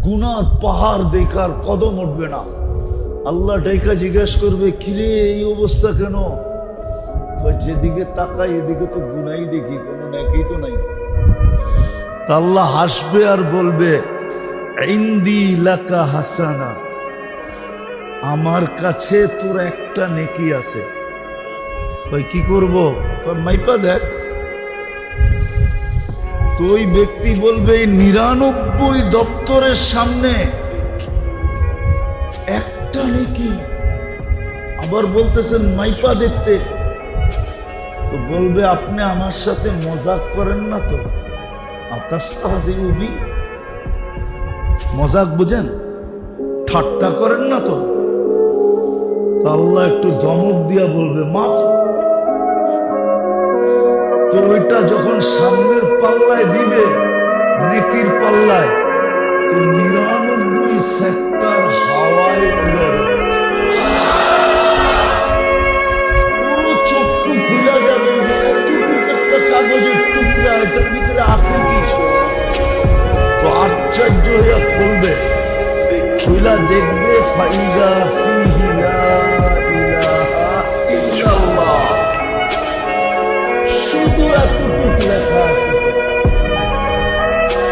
গুনার পাহাড় দেখার কদম উঠবে না। আল্লাহ ডাইকা জিজ্ঞেস করবে, কিরে এই অবস্থা কেন? যেদিকে তাকাই এদিকে তো গুনাই দেখি, কোনো নেকি তো নাই। আল্লাহ হাসবে আর বলবে, ইনদি লাকা হাসানা, আমার কাছে তোর একটা নেকি আছে। ওই কি করব? মাইপা দেখ। তো ওই ব্যক্তি বলবে, 99 দপ্তরের সামনে একটা নেকি, আবার বলতেছেন মাইপা দেখতে। তো বলবে, আপনি আমার সাথে মজাক করেন না তো? আতাস্তাহজিউবি, মজাক বুঝেন, ঠাট্টা করেন না তো? আল্লাহ একটু ধমক দিয়া বলবে, মাফ। তো ওইটা যখন সামনের পাল্লায় দিবে, নেকির পাল্লায়, তো 99 সেক্টর হাওয়ায় উড়ে পুরো চক্ষু খুলে যাবে যে এতটুকু একটা কাগজের টুকরা, এটার ভিতরে আছে কি? তো আশ্চর্য হইয়া খুলবে, খুলা দেখবে, ফাইদা ফিহি লা